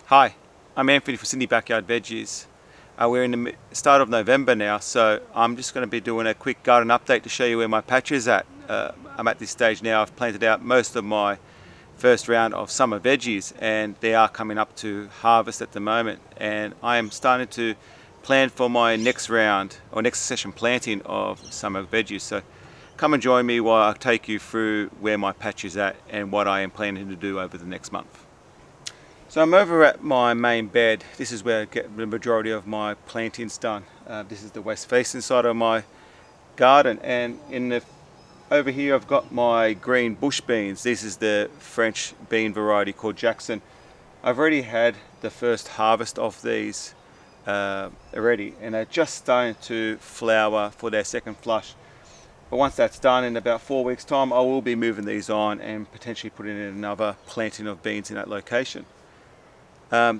Hi, I'm Anthony for Sydney Backyard Veggies. We're in the start of November now, so I'm just going to be doing a quick garden update to show you where my patch is at. I'm at this stage now. I've planted out most of my first round of summer veggies and they are coming up to harvest at the moment, and I am starting to plan for my next round or next session planting of summer veggies. So come and join me while I take you through where my patch is at and what I am planning to do over the next month. So I'm over at my main bed. This is where I get the majority of my plantings done. This is the west facing side of my garden, and over here I've got my green bush beans. This is the French bean variety called Jackson. I've already had the first harvest of these already, and they're just starting to flower for their second flush. But once that's done, in about 4 weeks time, I will be moving these on and potentially putting in another planting of beans in that location.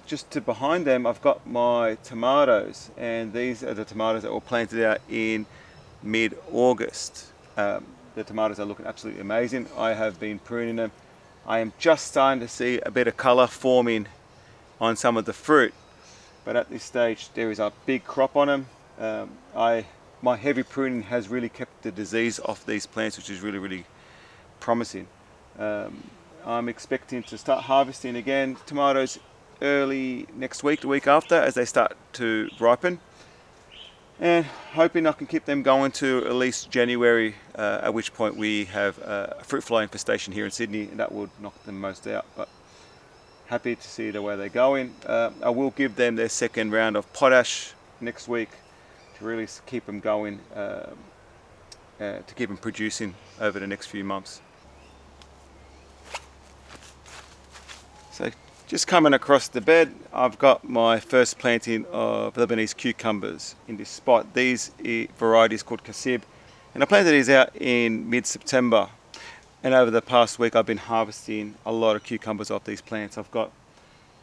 Just to behind them I've got my tomatoes, and these are the tomatoes that were planted out in mid-August. The tomatoes are looking absolutely amazing. I have been pruning them. I am just starting to see a bit of colour forming on some of the fruit, but at this stage there is a big crop on them. My heavy pruning has really kept the disease off these plants, which is really promising. I'm expecting to start harvesting again tomatoes early next week, the week after, as they start to ripen, and hoping I can keep them going to at least January, at which point we have a fruit fly infestation here in Sydney, and that would knock them most out. But happy to see the way they're going. I will give them their second round of potash next week to really keep them going, to keep them producing over the next few months. So just coming across the bed, I've got my first planting of Lebanese cucumbers in this spot. These varieties called Kasib, and I planted these out in mid-September, and over the past week I've been harvesting a lot of cucumbers off these plants. I've got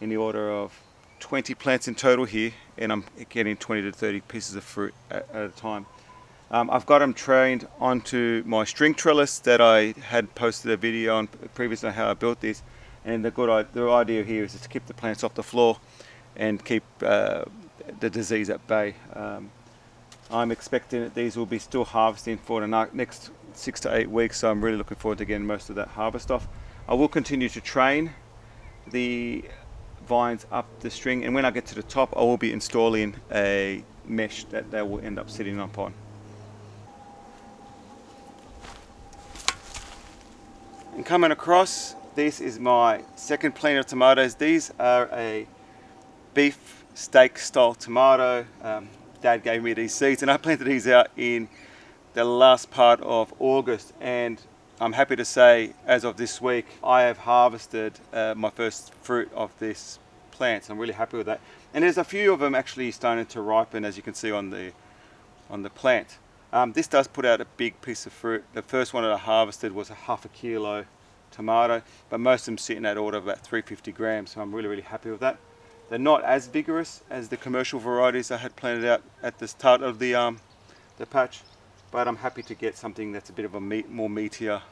in the order of 20 plants in total here, and I'm getting 20 to 30 pieces of fruit at a time. I've got them trained onto my string trellis that I had posted a video on previously on how I built this. And the idea here is to keep the plants off the floor and keep the disease at bay. I'm expecting that these will be still harvesting for the next 6 to 8 weeks, so I'm really looking forward to getting most of that harvest off. I will continue to train the vines up the string, and when I get to the top I will be installing a mesh that they will end up sitting upon. And coming across, this is my second plant of tomatoes. These are a beef steak style tomato. Dad gave me these seeds and I planted these out in the last part of August, and I'm happy to say as of this week I have harvested my first fruit of this plant, so I'm really happy with that. And there's a few of them actually starting to ripen, as you can see on the plant. This does put out a big piece of fruit. The first one that I harvested was a half a kilo tomato, but most of them sit in that order of about 350 grams, so I'm really happy with that. They're not as vigorous as the commercial varieties I had planted out at the start of the patch, but I'm happy to get something that's a bit of a more meatier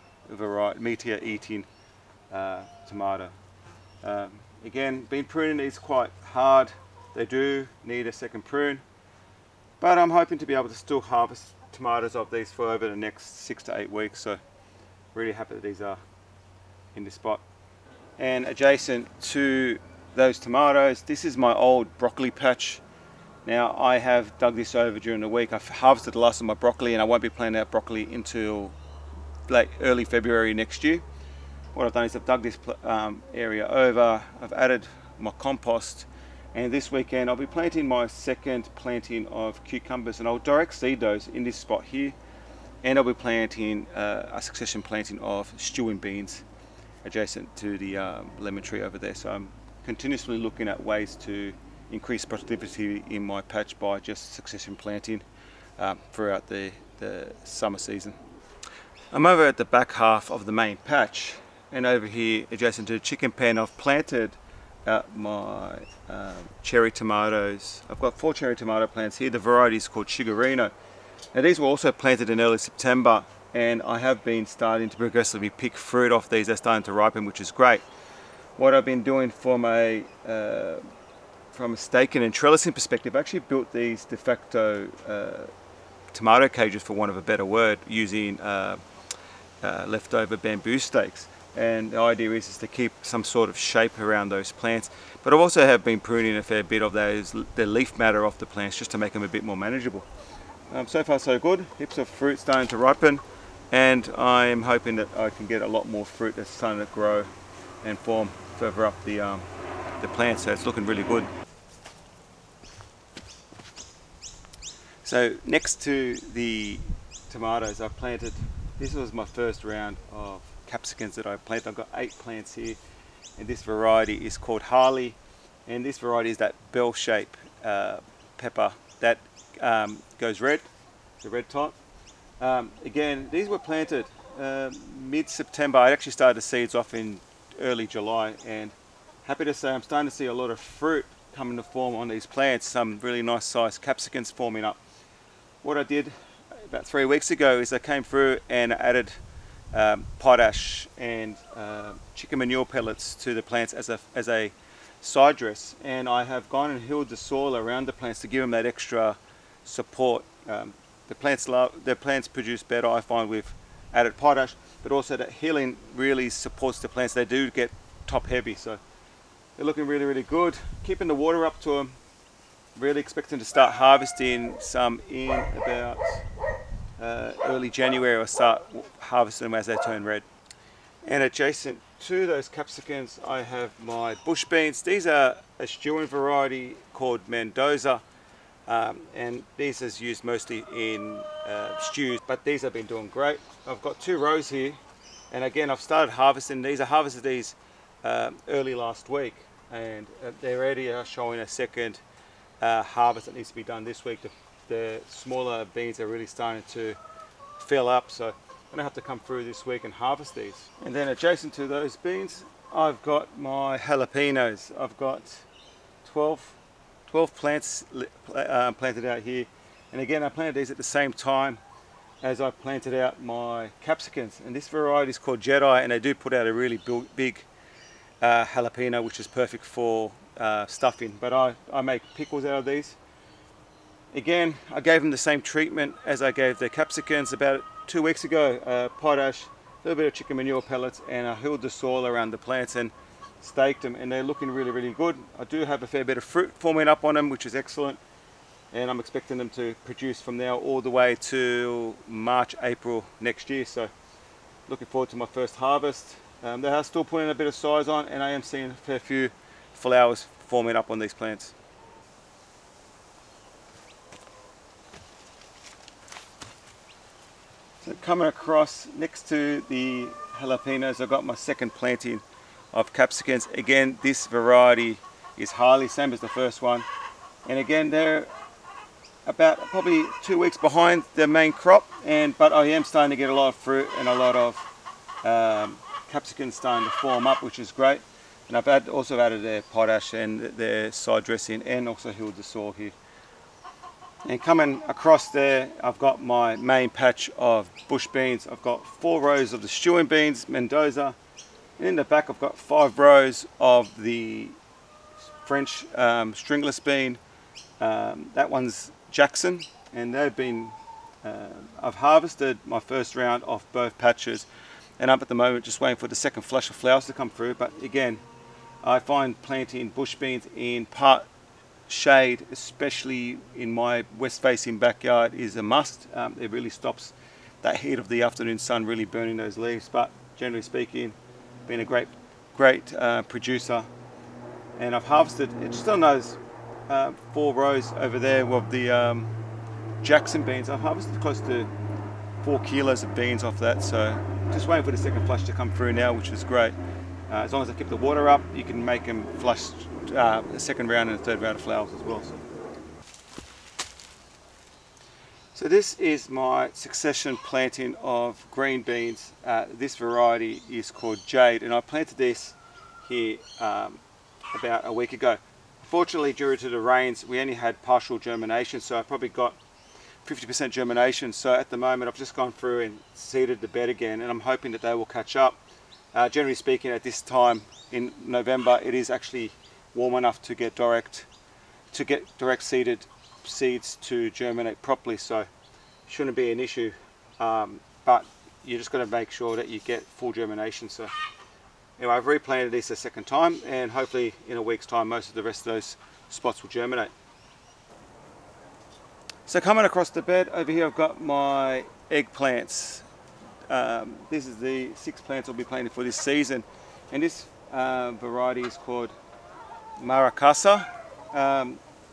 eating tomato. Again, been pruning these quite hard. They do need a second prune, but I'm hoping to be able to still harvest tomatoes of these for over the next 6 to 8 weeks, so really happy that these are in this spot. And adjacent to those tomatoes, this is my old broccoli patch. Now I have dug this over during the week. I've harvested the last of my broccoli, and I won't be planting out broccoli until early February next year. What I've done is I've dug this area over, I've added my compost, and this weekend I'll be planting my second planting of cucumbers, and I'll direct seed those in this spot here, and I'll be planting a succession planting of stewing beans adjacent to the lemon tree over there. So I'm continuously looking at ways to increase productivity in my patch by just succession planting throughout the summer season. I'm over at the back half of the main patch, and over here adjacent to the chicken pen I've planted out my cherry tomatoes. I've got 4 cherry tomato plants here. The variety is called Sugarino. Now these were also planted in early September, and I have been starting to progressively pick fruit off these. They're starting to ripen, which is great. what I've been doing from a staking and trellising perspective, I actually built these de facto tomato cages, for want of a better word, using leftover bamboo stakes. And the idea is to keep some sort of shape around those plants. But I also have been pruning a fair bit of the leaf matter off the plants, just to make them a bit more manageable. So far so good. Heaps of fruit starting to ripen, and I'm hoping that I can get a lot more fruit that's starting to grow and form further up the plant. So it's looking really good. So next to the tomatoes, I planted, this was my first round of capsicums that I planted. I've got 8 plants here, and this variety is called Harley, and this variety is that bell-shaped pepper that goes red, the red type. Again, these were planted mid-September. I actually started the seeds off in early July, and happy to say I'm starting to see a lot of fruit coming to form on these plants. Some really nice sized capsicums forming up. What I did about 3 weeks ago is I came through and added potash and chicken manure pellets to the plants as a side dress, and I have gone and healed the soil around the plants to give them that extra support. The plants produce better, I find, with added potash, but also that healing really supports the plants. They do get top heavy, so they're looking really, really good. Keeping the water up to them. Really expecting to start harvesting some in about early January. I'll start harvesting them as they turn red. And adjacent to those capsicums, I have my bush beans. These are a stewing variety called Mendoza, and these is used mostly in stews, but these have been doing great. I've got 2 rows here, and again I've started harvesting these. I harvested these early last week, and they already are showing a second harvest that needs to be done this week. The smaller beans are really starting to fill up, so I'm going to have to come through this week and harvest these. And then adjacent to those beans, I've got my jalapenos. I've got 12 plants planted out here, and again I planted these at the same time as I planted out my capsicums, and this variety is called Jedi, and they do put out a really big jalapeno, which is perfect for stuffing, but I make pickles out of these. Again, I gave them the same treatment as I gave the capsicums about 2 weeks ago. Potash, a little bit of chicken manure pellets, and I healed the soil around the plants and staked them, and they're looking really, really good. I do have a fair bit of fruit forming up on them, which is excellent, and I'm expecting them to produce from now all the way to March, April next year. So looking forward to my first harvest. They are still putting a bit of size on, and I am seeing a fair few flowers forming up on these plants. So coming across next to the jalapenos, I've got my second planting of capsicums. Again, this variety is Harley, same as the first one, and again they're about probably 2 weeks behind the main crop, but I am starting to get a lot of fruit and a lot of capsicums starting to form up, which is great. And I've also added their potash and their side dressing, and also healed the soil here. And coming across there, I've got my main patch of bush beans. I've got 4 rows of the stewing beans, Mendoza, and in the back I've got 5 rows of the French stringless bean. That one's Jackson, and they've been, I've harvested my first round off both patches, and I'm at the moment just waiting for the second flush of flowers to come through. But again, I find planting bush beans in part shade, especially in my west facing backyard, is a must. It really stops that heat of the afternoon sun really burning those leaves. But generally speaking, been a great producer, and I've harvested just on those 4 rows over there of the Jackson beans. I've harvested close to 4 kilos of beans off that, so just waiting for the second flush to come through now, which is great. As long as I keep the water up, you can make them flush a second round and a third round of flowers as well. So this is my succession planting of green beans. This variety is called Jade, and I planted this here about a week ago. Unfortunately, due to the rains, we only had partial germination, so I probably got 50% germination. So at the moment I've just gone through and seeded the bed again, and I'm hoping that they will catch up. Generally speaking, at this time in November, it is actually warm enough to get direct seeded seeds to germinate properly, so shouldn't be an issue. But you just got to make sure that you get full germination. So anyway, I've replanted this a second time, and hopefully in a week's time most of the rest of those spots will germinate. So coming across the bed over here, I've got my eggplants. This is the 6 plants I'll be planting for this season, and this variety is called Maracasa.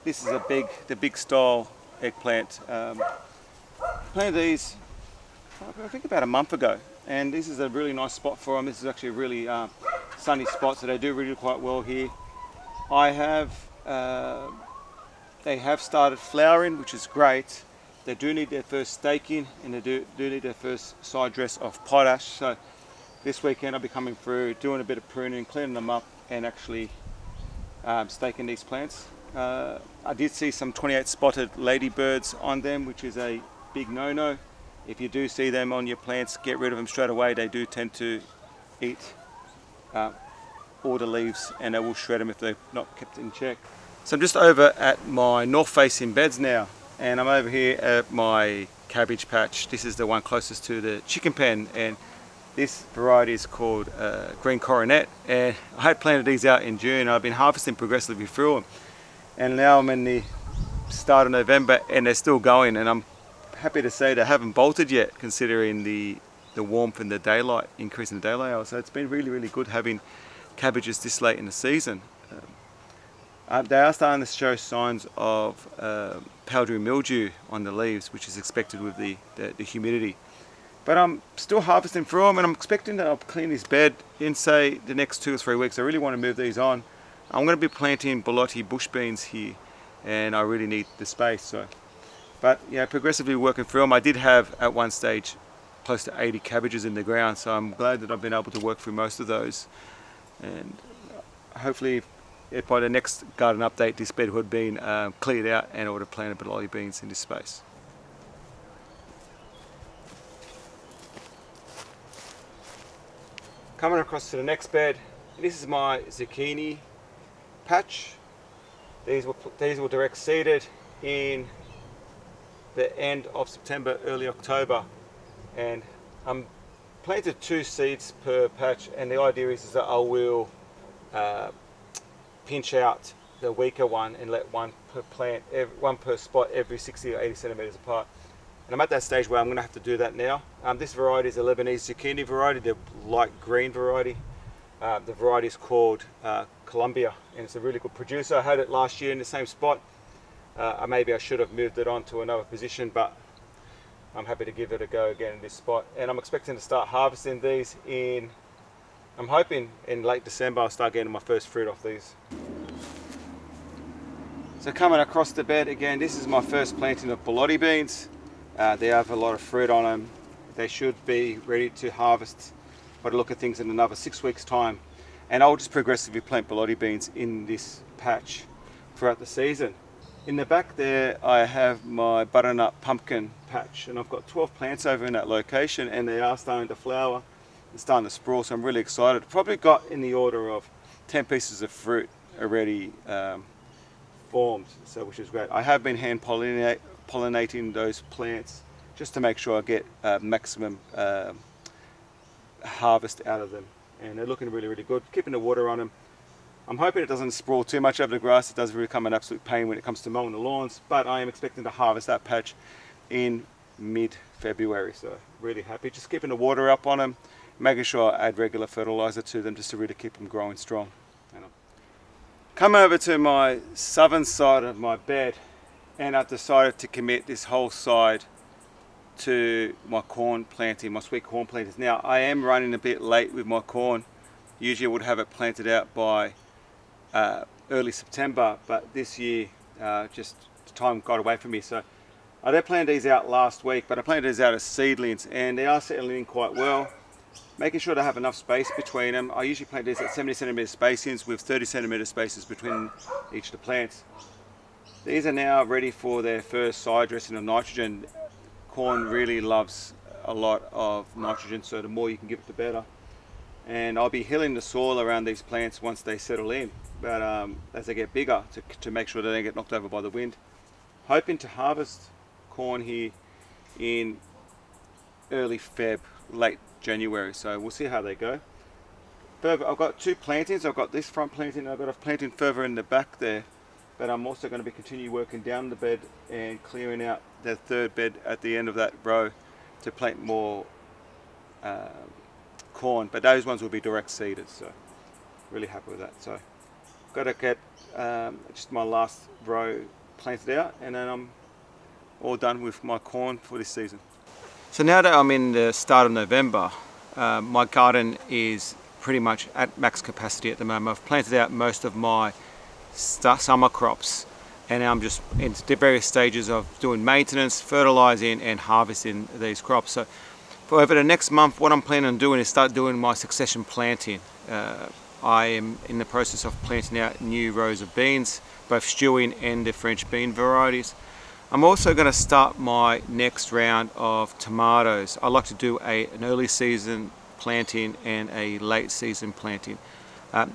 This is the big style eggplant. Planted these I think about a month ago, and this is a really nice spot for them. This is actually a really sunny spot, so they do really quite well here. They have started flowering, which is great. They do need their first staking, and they do need their first side dress of potash. So this weekend I'll be coming through, doing a bit of pruning, cleaning them up, and actually staking these plants. I did see some 28 spotted ladybirds on them, which is a big no-no. If you do see them on your plants, get rid of them straight away. They do tend to eat all the leaves, and they will shred them if they're not kept in check. So I'm just over at my north-facing beds now, and I'm over here at my cabbage patch. This is the one closest to the chicken pen, and this variety is called Green Coronet, and I had planted these out in June. I've been harvesting progressively through them, and now I'm in the start of November and they're still going, and I'm happy to say they haven't bolted yet, considering the warmth and the daylight, increase in the daylight hours. So it's been really, really good having cabbages this late in the season. They are starting to show signs of powdery mildew on the leaves, which is expected with the humidity. But I'm still harvesting through them, and I'm expecting that I'll clean this bed in, say, the next 2 or 3 weeks. I really want to move these on. I'm going to be planting Bolotti bush beans here, and I really need the space. So, but yeah, progressively working through them. I did have at one stage close to 80 cabbages in the ground, so I'm glad that I've been able to work through most of those. And hopefully, by the next garden update, this bed would have been cleared out, and I would have planted Bolotti beans in this space. Coming across to the next bed, this is my zucchini patch. These were direct seeded in the end of September, early October, and I'm planted 2 seeds per patch, and the idea is that I will pinch out the weaker one and let one per plant, one per spot every 60 or 80 centimeters apart. And I'm at that stage where I'm going to have to do that now. This variety is a Lebanese zucchini variety, the light green variety. The variety is called Columbia, and it's a really good producer. I had it last year in the same spot. Maybe I should have moved it on to another position, but I'm happy to give it a go again in this spot. And I'm expecting to start harvesting these in, I'm hoping in late December I'll start getting my first fruit off these. So coming across the bed again, this is my first planting of Bolotti beans. They have a lot of fruit on them. They should be ready to harvest by the look of things in another 6 weeks time. And I'll just progressively plant Bolotti beans in this patch throughout the season. In the back there I have my butternut pumpkin patch, and I've got 12 plants over in that location, and they are starting to flower and starting to sprawl, so I'm really excited. Probably got in the order of 10 pieces of fruit already formed, so which is great. I have been hand pollinating those plants just to make sure I get maximum harvest out of them, and they're looking really, really good. Keeping the water on them. I'm hoping it doesn't sprawl too much over the grass. It does become an absolute pain when it comes to mowing the lawns, but I am expecting to harvest that patch in mid-February, so really happy. Just keeping the water up on them, making sure I add regular fertilizer to them just to really keep them growing strong. Come over to my southern side of my bed, and I've decided to commit this whole side to my corn planting, my sweet corn planters. Now I am running a bit late with my corn. Usually I would have it planted out by early September, but this year just time got away from me. So I did plant these out last week, but I planted these out as seedlings, and they are settling in quite well. Making sure to have enough space between them. I usually plant these at 70 centimeter spacings with 30 centimeter spaces between each of the plants. These are now ready for their first side dressing of nitrogen. Corn really loves a lot of nitrogen, so the more you can give it, the better. and I'll be hilling the soil around these plants once they settle in, but as they get bigger, to make sure they don't get knocked over by the wind. Hoping to harvest corn here in early Feb, late January, so we'll see how they go. Further, I've got two plantings. I've got this front planting, and I've got a planting further in the back there, but I'm also going to be continue working down the bed and clearing out the third bed at the end of that row to plant more corn, but those ones will be direct seeded, so really happy with that. So got to get just my last row planted out, and then I'm all done with my corn for this season. So now that I'm in the start of November, my garden is pretty much at max capacity at the moment. I've planted out most of my summer crops, and I'm just in the various stages of doing maintenance, fertilizing and harvesting these crops. So for over the next month, what I'm planning on doing is start doing my succession planting. I am in the process of planting out new rows of beans, both stewing and the French bean varieties. I'm also going to start my next round of tomatoes. I like to do an early season planting and a late season planting.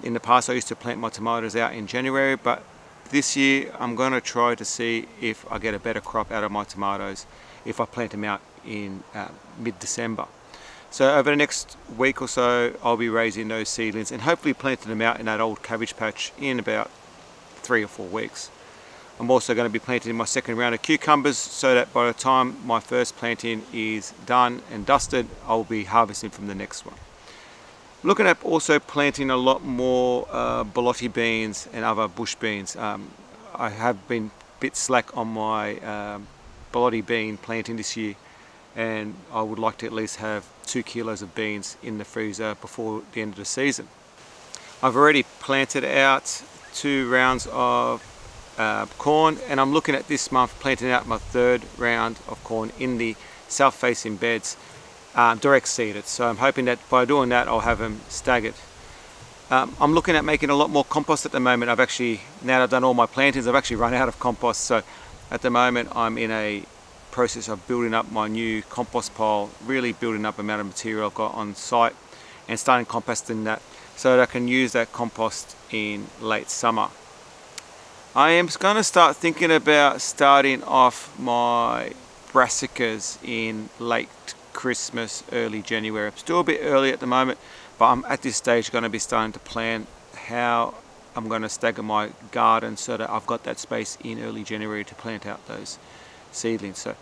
In the past I used to plant my tomatoes out in January, but this year I'm going to try to see if I get a better crop out of my tomatoes if I plant them out in mid-December. So over the next week or so I'll be raising those seedlings and hopefully planting them out in that old cabbage patch in about 3 or 4 weeks. I'm also going to be planting my second round of cucumbers, so that by the time my first planting is done and dusted, I'll be harvesting from the next one. Looking at also planting a lot more borlotti beans and other bush beans. I have been a bit slack on my borlotti bean planting this year, and I would like to at least have 2 kilos of beans in the freezer before the end of the season. I've already planted out 2 rounds of corn, and I'm looking at this month planting out my 3rd round of corn in the south-facing beds, direct seeded. So I'm hoping that by doing that I'll have them staggered. I'm looking at making a lot more compost at the moment. Now that I've done all my plantings, I've actually run out of compost, so at the moment I'm in a process of building up my new compost pile, really building up the amount of material I've got on site and starting composting that so that I can use that compost in late summer. I am going to start thinking about starting off my brassicas in late Christmas, early January. I'm still a bit early at the moment, but I'm at this stage going to be starting to plan how I'm going to stagger my garden so that I've got that space in early January to plant out those seedlings. So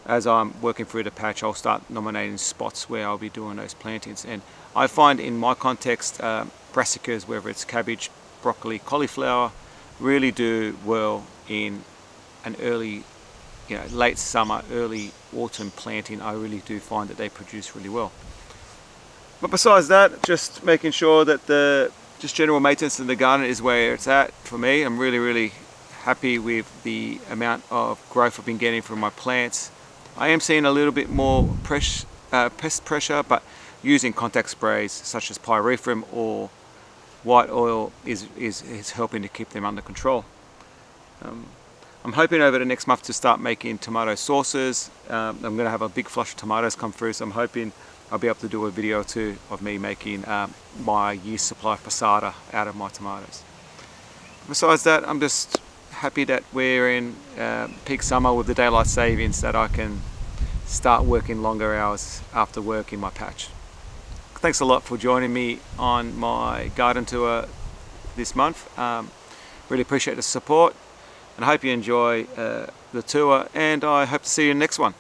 as I'm working through the patch, I'll start nominating spots where I'll be doing those plantings. And I find in my context, brassicas, whether it's cabbage, broccoli, cauliflower, really do well in an early, late summer, early autumn planting. I really do find that they produce really well. But besides that, just making sure that just general maintenance in the garden is where it's at for me. I'm really happy with the amount of growth I've been getting from my plants. I am seeing a little bit more pest pressure, but using contact sprays such as pyrethrum or white oil is helping to keep them under control. I'm hoping over the next month to start making tomato sauces. I'm going to have a big flush of tomatoes come through, so I'm hoping I'll be able to do a video or 2 of me making my year's supply of passata out of my tomatoes. Besides that, I'm just happy that we're in peak summer with the daylight savings, that I can start working longer hours after work in my patch. Thanks a lot for joining me on my garden tour this month. Really appreciate the support, and I hope you enjoy the tour, and I hope to see you in the next one.